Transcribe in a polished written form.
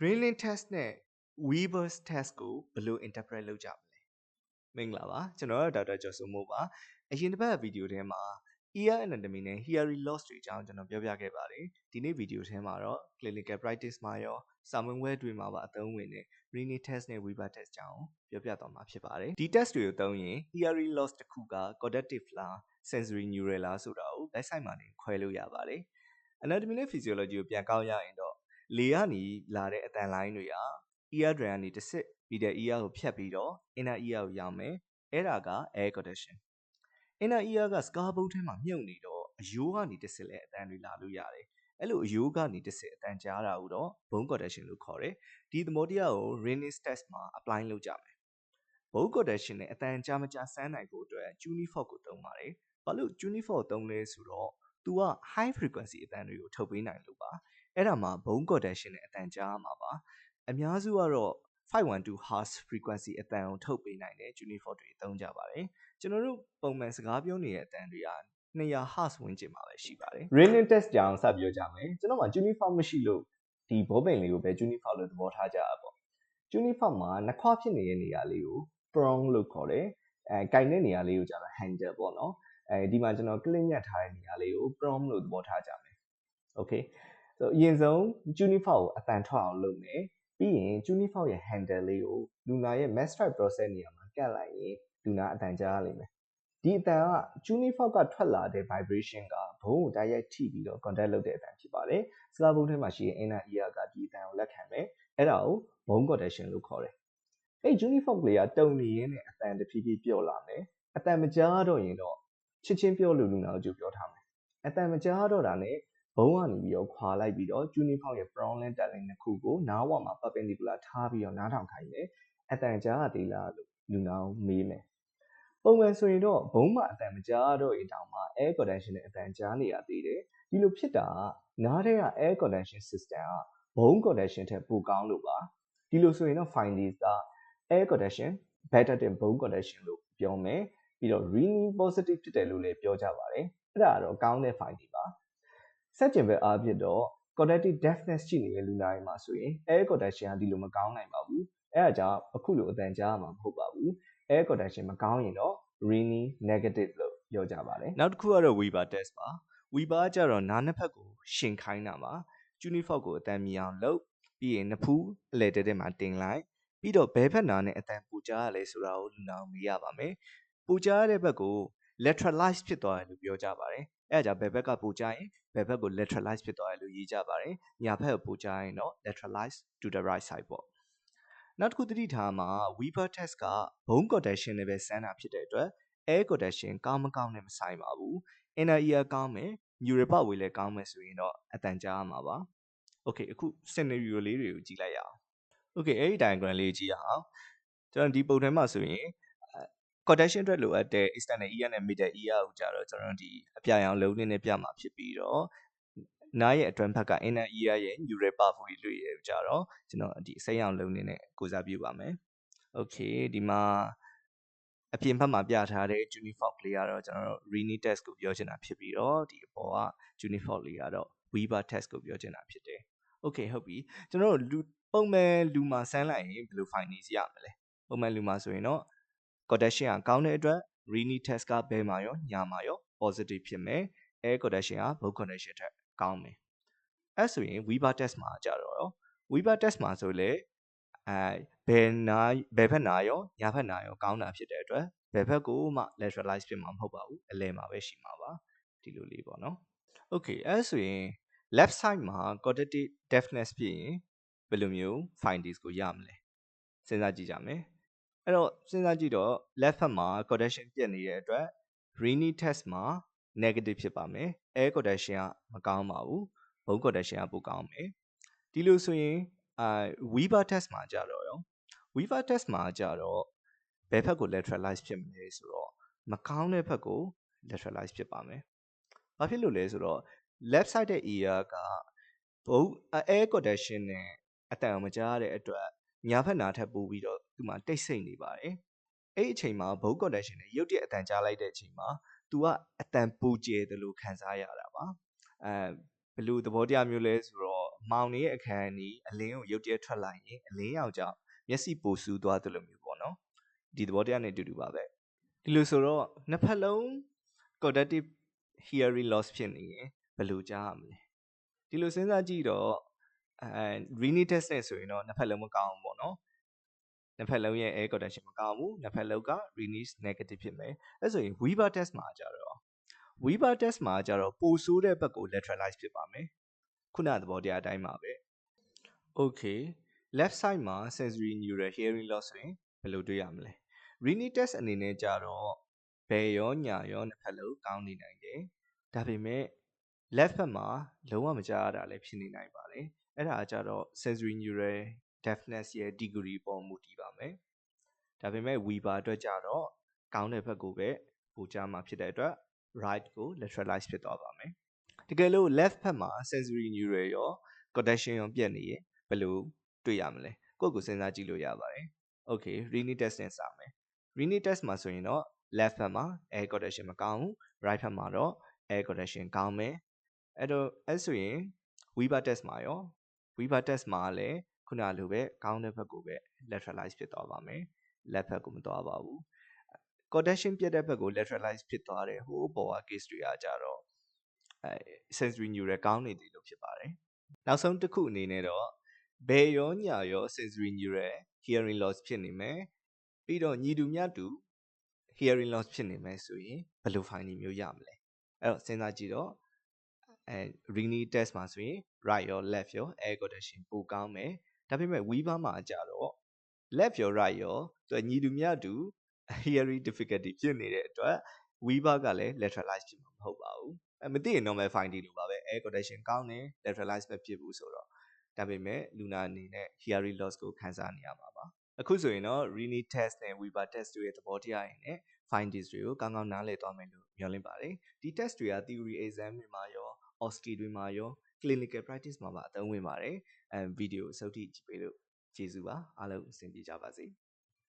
Greenland test နဲ့ Weber's test ကိုဘယ်လို interpret လုပ်ကြမလဲမင်္ဂလာပါကျွန်တော်ဒေါက်တာကျော်စိုးမိုးပါအရင်တစ်ပတ်ဗီဒီယိုထဲမှာ ear anatomy နဲ့ hearing loss တွေအကြောင်းကျွန်တော်ပြောပြခဲ့ပါတယ်ဒီနေ့ဗီဒီယိုထဲမှာတော့ clinical practice မှာရောစာမေးပွဲတွေမှာပါအသုံးဝင်တဲ့ Greenland test နဲ့ Weber test အကြောင်းပြောပြသွားမှာဖြစ်ပါတယ်ဒီ test တွေကိုသုံးရင် hearing loss တစ်ခုက caudative လား sensory neural လားဆိုတာကို website မှာနေခွဲလို့ရပါတယ် anatomy နဲ့ physiology ကိုပြန်ကောက်ရရင်တော့လေကနေလာတဲ့အတန်လိုင်းတွေက ear drum ကနေတစ်ဆစ်ပြီးတဲ့ ear ကိုဖြတ်ပြီးတော့ inner ear ကိုရောက်မယ်အဲ့ဒါက air conduction inner ear က scar bone ထဲမှာမြုပ်နေတော့အယိုးကနေတစ်ဆစ်လဲအတန်တွေလာလို့ရတယ်အဲ့လိုအယိုးကနေတစ်ဆစ်အတန်ကြားတာကိုတော့ bone conduction လို့ခေါ်တယ်ဒီသဘောတရားကို Rennes test မှာ apply လုပ်ကြမယ် bone conduction နဲ့အတန်ကြားမကြားစမ်းနိုင်ဖို့အတွက် Uniform ကိုသုံးပါတယ်ဘာလို့ Uniform သုံးလဲဆိုတော့သူက high frequency အတန်တွေကိုထုတ်ပေးနိုင်လို့ပါအဲ့ဒါမှာ bone conduction နဲ့အတန်ကြားမှာပါအများစုကတော့512 Hz frequency အတန်ကိုထုတ်ပေးနိုင်တဲ့ Uniform တွေသုံးကြပါတယ်ကျွန်တော်တို့ပုံမှန်စကားပြောနေတဲ့အတန်တွေက200 Hz ဝန်းကျင်မှာပဲရှိပါတယ် Rennes test ကြောင်းစပြောကြမယ်ကျွန်တော်မှာ Uniform မရှိလို့ဒီဘောပင်လေးကိုပဲ Uniform လို့သဘောထားကြတာပေါ့ Uniform မှာနှစ်ခွဖြစ်နေတဲ့နေရာလေးကို prong လို့ခေါ်တယ်ကင်တဲ့နေရာလေးကိုကျတော့ handle ပေါ့နော်ဒီမှာကျွန်တော် clip ညက်ထားတဲ့နေရာလေးကို prong လို့သဘောထားကြမယ် okay ဆိုအရင်ဆုံး Uniform ကိုအတန်ထွက်အောင်လုပ်မယ်ပြီးရင် Uniform ရဲ့ handle လေးကိုလူနာရဲ့ mastoid process နေရာမှာကန့်လိုက်ရင်လူနာအတန်ကြားရလိမ့်မယ်ဒီအတန်က Uniform ကထွက်လာတဲ့ vibration ကဘုံကိုတိုက်ရိုက်ထိပြီးတော့ contact လုပ်တဲ့အတန်ဖြစ်ပါတယ်စကားဘုံထဲမှာရှိတဲ့ inner ear ကဒီအတန်ကိုလက်ခံမယ်အဲ့ဒါကို bone conduction လို့ခေါ်တယ်အဲ့ Uniform ကလေးကတုံနေရင်းနဲ့အတန်တဖြည်းဖြည်းပြော့လာမယ်အတန်မကြားတော့ရင်တော့ချစ်ချင်းပြောလို့လူနာကိုကြိုပြောထားမယ်အတန်မကြားတော့တာနဲ့ဘုံကနေပြီးတော့ခွာလိုက်ပြီးတော့ Uniform ရဲ့ prong length တက် length နှစ်ခုကိုနားဝမှာ perpendicular ထားပြီးတော့နားထောင်ခိုင်းမယ်အတန်ကြားရသေးလားလို့လူနာကိုမေးမယ်ပုံမှန်ဆိုရင်တော့ဘုံမှာအတန်မကြားတော့ရင်တောင်မှ air conduction နဲ့အတန်ကြားနေရသေးတယ်ဒီလိုဖြစ်တာကနားထဲက air conduction system ကဘုံ conduction ထက်ပိုကောင်းလို့ပါဒီလိုဆိုရင်တော့ findings က air conduction better than bone conduction လို့ပြောမယ်ပြီးတော့ really positive ဖြစ်တယ်လို့လည်းပြောကြပါတယ်အဲ့ဒါကတော့ကောင်းတဲ့ finding ပါဆက်ကျင်ပဲအားဖြင့်တော့ cognitive deafness ရှိနေတဲ့လူနာတွေမှာဆိုရင် air conduction ကဒီလိုမကောင်းနိုင်ပါဘူးအဲ့ဒါကြောင့်အခုလိုအတန်ကြားရမှာမဟုတ်ပါဘူး air conduction မကောင်းရင်တော့ really negative လို့ပြောကြပါတယ်နောက်တစ်ခုကတော့ Weber test ပါ Weber ကကြတော့နားနှစ်ဖက်ကိုရှင်ခိုင်းတာပါ Uniform ကိုအတန်မြည်အောင်လုပ်ပြီးရင်နှစ်ဖူးအလဲတဲတဲမှာတင်လိုက်ပြီးတော့ဘဲဖက်နာနဲ့အတန်ပူကြားရလဲဆိုတာကိုလူနာကိုမေးရပါမယ်ပူကြားရတဲ့ဘက်ကို lateralize ဖြစ်သွားတယ်လို့ပြောကြပါတယ်အဲ့ဒါကြောင့်ဘယ်ဘက်ကပူကြားရင်ဘယ်ဘက်ကို lateralize ဖြစ်သွားတယ်လို့ရေးကြပါတယ်ညာဘက်ကိုပူကြားရင်တော့ lateralize to the right side ပေါ့နောက်တစ်ခုသတိထားမှာ Weber test က bone conduction နဲ့ပဲစမ်းတာဖြစ်တဲ့အတွက် air conduction ကောင်းမကောင်းနဲ့မဆိုင်ပါဘူး inner ear ကောင်းမယ် neural pathway လည်းကောင်းမယ်ဆိုရင်တော့အတန်ကြားရမှာပါ okay အခု scenario လေးတွေကိုကြည့်လိုက်ရအောင် okay အဲ့ဒီ diagram လေးကြည့်ရအောင်ကျွန်တော်ဒီပုံထဲမှာဆိုရင် conduction အတွက်လိုအပ်တဲ့ external ear နဲ့ middle ear ကိုကြတော့ကျွန်တော်ဒီအပြာရောင်လုံးလေးနဲ့ပြမှာဖြစ်ပြီးတော့နားရဲ့အတွင်းဘက်က inner ear ရဲ့ neural pathway တွေကြတော့ကျွန်တော်ဒီအစိမ်းရောင်လုံးလေးနဲ့ကိုစားပြုပါမယ် okay ဒီမှာအပြင်ဘက်မှာပြထားတဲ့ Uniform လေးကတော့ကျွန်တော်တို့ Rennes test ကိုပြောချင်တာဖြစ်ပြီးတော့ဒီအပေါ်က Uniform လေးကတော့ Weber test ကိုပြောချင်တာဖြစ်တယ် okay ဟုတ်ပြီကျွန်တော်တို့ပုံမှန်လူမှာစမ်းလိုက်ရင်ဘယ်လို findings ရမလဲပုံမှန်လူမှာဆိုရင်တော့ conduction ကကောင်းတဲ့အတွက် Rennes test ကဘယ်မှာရောညာမှာရော positive ဖြစ်မယ် air conduction က bone conduction ထက်ကောင်းမယ်အဲ့ဆိုရင် Weber test မှာကြတော့ Weber test မှာဆိုလေဘယ်ဘက်နာရောညာဘက်နာရောကောင်းတာဖြစ်တဲ့အတွက်ဘယ်ဘက်ကိုမှ lateralize ဖြစ်မှာမဟုတ်ပါဘူးအလယ်မှာပဲရှိမှာပါဒီလိုလေးပေါ့နော် okay အဲ့ဆိုရင် left side မှာ cognitive deafness ဖြစ်ရင်ဘယ်လိုမျိုး findings ကိုရမလဲစဉ်းစားကြည့်ကြမယ်အဲ့တော့စဉ်းစားကြည့်တော့ left ဘက်မှာ conduction ပြတ်နေတဲ့အတွက် Rennes test မှာ negative ဖြစ်ပါမယ် air conduction ကမကောင်းပါဘူး bone conduction ကပိုကောင်းမယ်ဒီလိုဆိုရင်Weber test မှာကြတော့ရော Weber test မှာကြတော့ဘယ်ဘက်ကို lateralize ဖြစ်မလဲဆိုတော့မကောင်းတဲ့ဘက်ကို lateralize ဖြစ်ပါမယ်ဘာဖြစ်လို့လဲဆိုတော့ left side ရဲ့ ear ကbone air conduction နဲ့အတန်မကြားရတဲ့အတွက်ညာဘက်နာထပ်ပို့ပြီးတော့သူ့မှာတိတ်ဆိတ်နေပါတယ်အဲ့ဒီအချိန်မှာ bone conduction နဲ့ရုပ်တရက်အတန်ကြားလိုက်တဲ့အချိန်မှာသူကအတန်ပူကျဲတယ်လို့ခံစားရတာပါဘယ်လိုသဘောတရားမျိုးလဲဆိုတော့ မောင်နေရဲ့အခန်းကြီးအလင်းကိုရုတ်တရက်ထွက်လိုက်ရင်အလင်းရောင်ကြောင့်မျက်စိပိုဆူသွားတယ်လို့မျိုးပေါ့နော်ဒီသဘောတရားနဲ့အတူတူပါပဲဒီလိုဆိုတော့နှစ်ဖက်လုံး cognitive hearing loss ဖြစ်နေရင်ဘယ်လိုကြားရမလဲဒီလိုစဉ်းစားကြည့်တော့reading test နဲ့ဆိုရင်တော့နှစ်ဖက်လုံးမကောင်းဘူးပေါ့နော်နှစ်ဖက်လုံးရဲ့ air condition မကောင်းဘူးနှစ်ဖက်လုံးက reading negative ဖြစ်မယ်အဲဆိုရင် Weber test မှာကြတော့ Weber test မှာကြတော့ပိုဆိုးတဲ့ဘက်ကို lateralize ဖြစ်ပါမယ်ခုနသဘောတရားအတိုင်းပါပဲ okay left side မှာ sensory neural hearing loss ဆိုရင်ဘယ်လိုတွေ့ရမလဲ reading test အနေနဲ့ကြတော့ဘယ်ရောညာရောနှစ်ဖက်လုံးကောင်းနေနိုင်တယ်ဒါပေမဲ့ left ဘက်မှာလုံးဝမကြားရတာလည်းဖြစ်နေနိုင်ပါတယ်အဲ့ဒါကြတော့ sensory neural deafness ရဲ့ degree ပေါ်မူတည်ပါမယ်ဒါပေမဲ့ Weber အတွက်ကြတော့ကောင်းတဲ့ဘက်ကိုပဲပိုကြားမှာဖြစ်တဲ့အတွက် right ကို lateralize ဖြစ်သွားပါမယ်တကယ်လို့ left ဘက်မှာ sensory neural ရော conduction ရောပြတ်နေရင်ဘယ်လိုတွေ့ရမလဲကိုယ့်ကိုစဉ်းစားကြည့်လို့ရပါတယ် okay reading test နဲ့စမယ် reading test မှာဆိုရင်တော့ left ဘက်မှာ air conduction မကောင်းဘူး right ဘက်မှာတော့ air conduction ကောင်းမယ်အဲ့ဆိုရင် Weber test မှာရော Weber test မှာလည်းခုနလိုပဲကောင်းတဲ့ဘက်ကိုပဲ lateralize ဖြစ်သွားပါမယ် left ဘက်ကိုမသွားပါဘူး conduction ပြတ်တဲ့ဘက်ကို lateralize ဖြစ်သွားတယ်ဟိုးပေါ်က case တွေကကြတော့ sensory neural ကောင်းနေတယ်လို့ဖြစ်ပါတယ်နောက်ဆုံးတစ်ခုအနေနဲ့တော့ဘယ်ရောညာရော sensory neural hearing loss ဖြစ်နေမယ်ပြီးတော့ညီတူမျှတူ hearing loss ဖြစ်နေမယ်ဆိုရင်ဘယ်လို finding မျိုးရမလဲအဲ့တော့စဉ်းစားကြည့်တော့reading test မှာဆိုရင် right ရော left ရော air condition ပိုကောင်းမယ်ဒါပေမဲ့ Weber မှာကြတော့ left ရော right ရောသူညီတူမျှတူ hearing difficulty ဖြစ်နေတဲ့အတွက် Weber ကလည်း lateralize ဖြစ်မှာမဟုတ်ပါဘူးမသိရင် normal finding လို့ပါပဲ air condition ကောင်းတယ် lateralize မဖြစ်ဘူးဆိုတော့ဒါပေမဲ့လူနာအနေနဲ့ hearing loss ကိုခံစားနေရမှာပါအခုဆိုရင်တော့ reading test နဲ့ Weber test တို့ရဲ့သဘောတရားရင်းနဲ့ findings တွေကိုကောင်းကောင်းနားလည်သွားမယ်လို့မျှော်လင့်ပါတယ်ဒီ test တွေက theory exam တွေမှာရော OSCE တွေမှာရော clinical practice မှာပါအသုံးဝင်ပါတယ်ဗီဒီယိုအဆုံးထိကြည့်ပေးလို့ကျေးဇူးပါအားလုံးအဆင်ပြေကြပါစေ